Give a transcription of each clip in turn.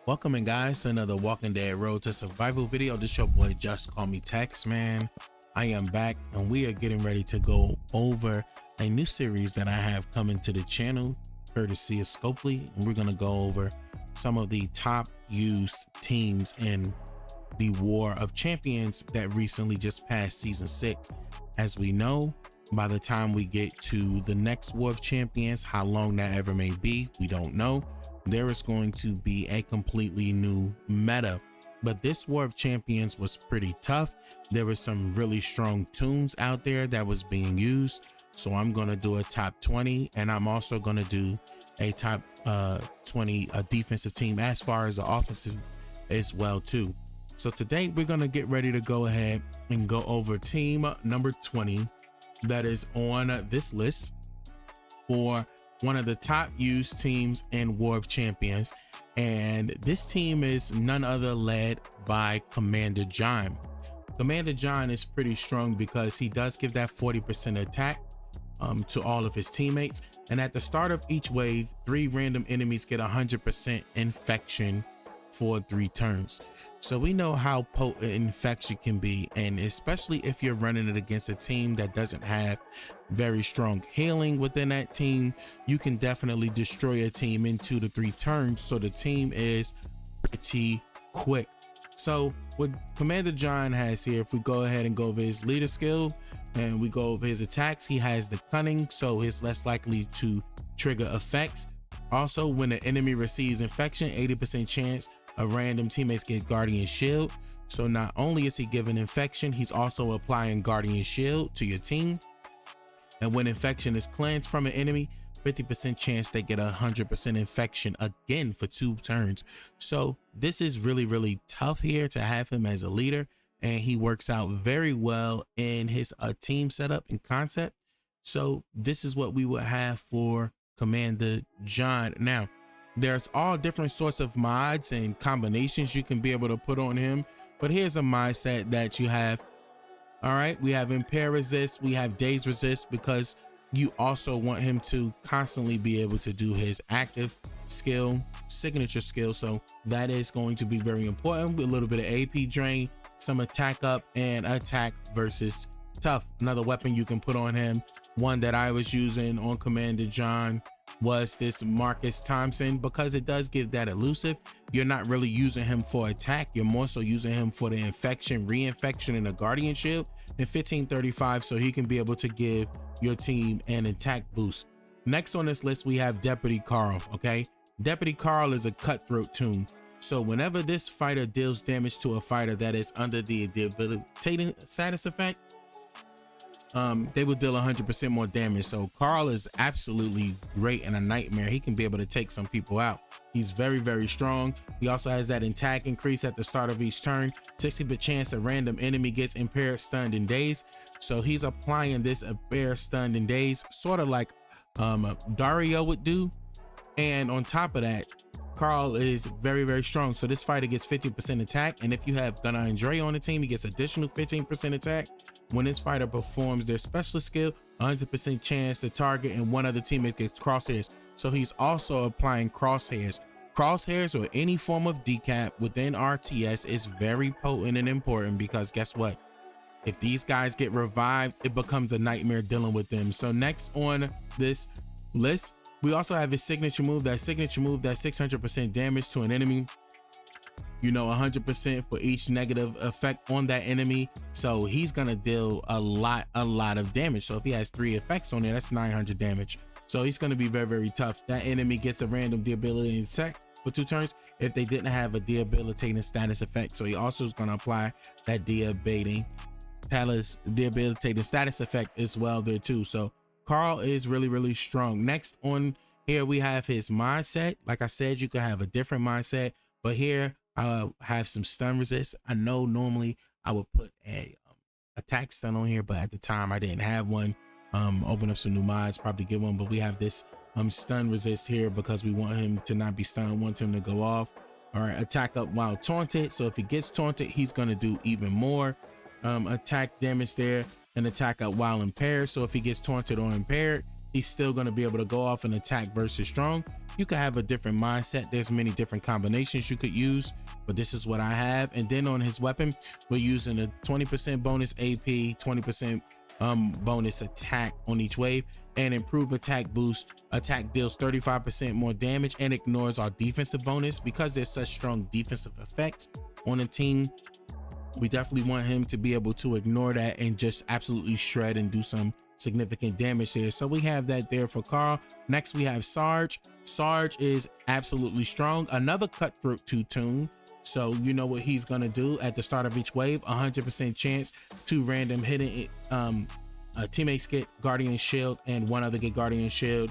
Welcome in guys to another Walking Dead Road to Survival video. This your boy JustCMTexx, man. I am back and we are getting ready to go over a new series that I have coming to the channel courtesy of Scopely, and we're gonna go over some of the top used teams in the War of Champions that recently just passed season 6. As we know, by the time we get to the next War of Champions, how long that ever may be, we don't know. There is going to be a completely new meta, but this War of Champions was pretty tough. There were some really strong tunes out there that was being used, so I'm going to do a top 20, and I'm also going to do a top 20 defensive team as far as the offensive as well too. So today we're going to get ready to go ahead and go over team number 20 that is on this list for one of the top used teams in War of Champions, and this team is none other led by Commander John. Commander John is pretty strong because he does give that 40% attack to all of his teammates, and at the start of each wave 3 random enemies get 100% infection for 3 turns. So we know how potent infection can be, and especially if you're running it against a team that doesn't have very strong healing within that team, you can definitely destroy a team in 2 to 3 turns. So the team is pretty quick. So what Commander John has here, if we go ahead and go over his leader skill and we go over his attacks, he has the cunning, so he's less likely to trigger effects. Also, when the enemy receives infection, 80% chance of random teammates get Guardian Shield. So not only is he giving infection, he's also applying Guardian Shield to your team. And when infection is cleansed from an enemy, 50% chance they get 100% infection again for 2 turns. So this is really tough here to have him as a leader, and he works out very well in his team setup and concept. So this is what we would have for Commander John. Now, there's all different sorts of mods and combinations you can be able to put on him, but here's a mindset that you have. All right, we have Impair Resist, we have Daze Resist, because you also want him to constantly be able to do his active skill, signature skill. So that is going to be very important with a little bit of AP drain, some attack up, and attack versus tough. Another weapon you can put on him, one that I was using on Commander John, was this Marcus Thompson, because it does give that elusive. You're not really using him for attack, you're more so using him for the infection, reinfection, and a Guardian Shield, and 1535, so he can be able to give your team an attack boost. Next on this list we have Deputy Carl. Okay, Deputy Carl is a cutthroat tune, so whenever this fighter deals damage to a fighter that is under the debilitating status effect, they will deal 100% more damage. So Carl is absolutely great and a nightmare. He can be able to take some people out. He's very strong. He also has that attack increase at the start of each turn, 60% chance a random enemy gets impaired, stunned, and dazed. So he's applying this impaired, stunned, and dazed, sort of like Dario would do. And on top of that, Carl is very strong. So this fighter gets 50% attack, and if you have Gunnar and Dre on the team, he gets additional 15% attack. When this fighter performs their specialist skill, 100% chance to target and one other teammate gets crosshairs. So he's also applying crosshairs. Crosshairs or any form of decap within RTS is very potent and important, because guess what? If these guys get revived, it becomes a nightmare dealing with them. So next on this list, we also have his signature move. That signature move, that 600% damage to an enemy. You know, 100% for each negative effect on that enemy. So he's gonna deal a lot of damage. So if he has 3 effects on there, that's 900 damage. So he's gonna be very tough. That enemy gets a random debilitating attack for 2 turns if they didn't have a debilitating status effect. So he also is gonna apply that debilitating status effect as well there too. So Carl is really strong. Next on here we have his mindset. Like I said, you could have a different mindset, but here I have some stun resist. I know normally I would put a attack stun on here, but at the time I didn't have one. Open up some new mods, probably get one, but we have this stun resist here because we want him to not be stunned, want him to go off. All right, attack up while taunted. So if he gets taunted, he's gonna do even more attack damage there, and attack up while impaired. So if he gets taunted or impaired, he's still going to be able to go off and attack versus strong. You could have a different mindset. There's many different combinations you could use, but this is what I have. And then on his weapon, we're using a 20% bonus AP, 20% bonus attack on each wave, and improved attack boost. Attack deals 35% more damage and ignores our defensive bonus. Because there's such strong defensive effects on a team, we definitely want him to be able to ignore that and just absolutely shred and do some significant damage there. So we have that there for Carl. Next we have Sarge. Sarge is absolutely strong, another cutthroat 2-tune. So you know what he's gonna do at the start of each wave. 100% chance to random hitting teammates get Guardian Shield and one other get Guardian Shield.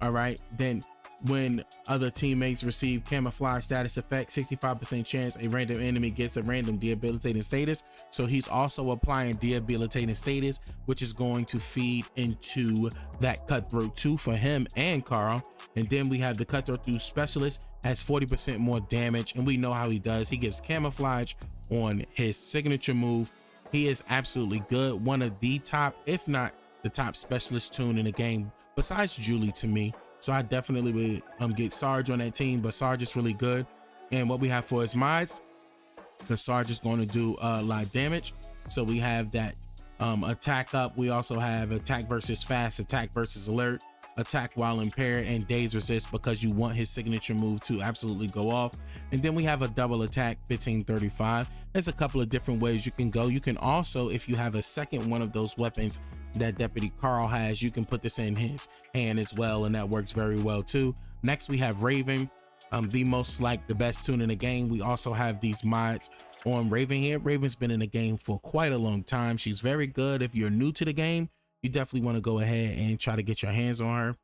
All right, then when other teammates receive camouflage status effect, 65% chance a random enemy gets a random debilitating status. So he's also applying debilitating status, which is going to feed into that cutthroat 2 for him and Carl. And then we have the cutthroat 2 specialist, has 40% more damage, and we know how he does. He gives camouflage on his signature move. He is absolutely good, one of the top, if not the top specialist tune in the game, besides Julie to me. So I definitely would get Sarge on that team, but Sarge is really good. And what we have for his mods, the Sarge is going to do a lot of damage. So we have that attack up. We also have attack versus fast, attack versus alert, attack while impaired, and daze resist, because you want his signature move to absolutely go off. And then we have a double attack 1535. There's a couple of different ways you can go. You can also, if you have a second one of those weapons that Deputy Carl has, you can put this in his hand as well, and that works very well too. Next we have Raven, the best tune in the game. We also have these mods on Raven here. Raven's been in the game for quite a long time. She's very good. If you're new to the game, you definitely want to go ahead and try to get your hands on her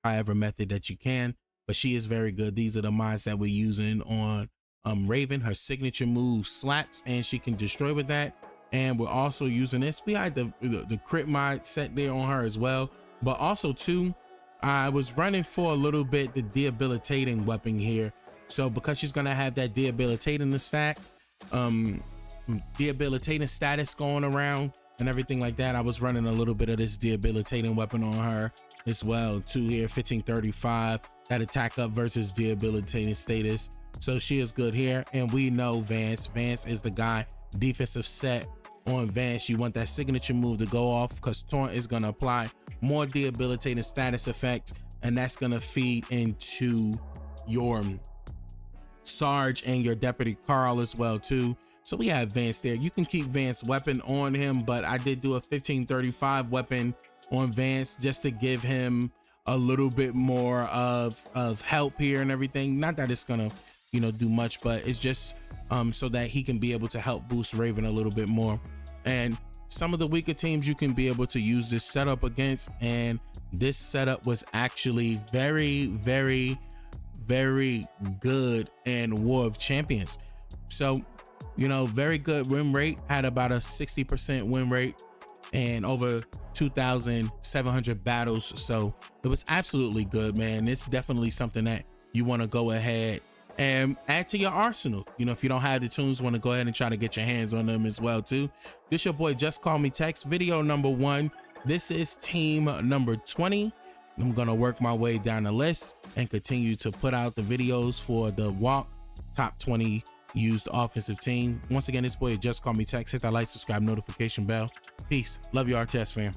however method that you can, but she is very good. These are the mods that we're using on Raven. Her signature move slaps and she can destroy with that. And we're also using this. We had the crit mod set there on her as well, but also too, I was running for a little bit the debilitating weapon here. So because she's gonna have that debilitating stack, debilitating status going around and everything like that, I was running a little bit of this debilitating weapon on her as well too here. 1535, that attack up versus debilitating status. So she is good here. And we know Vance is the guy. Defensive set on Vance, you want that signature move to go off, because Taunt is going to apply more debilitating status effect, and that's going to feed into your Sarge and your Deputy Carl as well too. So we have Vance there. You can keep Vance weapon on him, but I did do a 1535 weapon on Vance just to give him a little bit more of help here and everything. Not that it's gonna, you know, do much, but it's just so that he can be able to help boost Raven a little bit more. And some of the weaker teams you can be able to use this setup against, and this setup was actually very, very, very good in War of Champions. So, you know, very good win rate, had about a 60% win rate and over 2,700 battles. So it was absolutely good, man. It's definitely something that you want to go ahead and add to your arsenal. You know, if you don't have the tunes, want to go ahead and try to get your hands on them as well too. This your boy JustCMTexx, video number 1. This is team number 20. I'm gonna work my way down the list and continue to put out the videos for the WOC top 20 used offensive team. Once again, this boy JustCMTexx. Hit that like, subscribe, notification bell. Peace. Love you, RTS fam.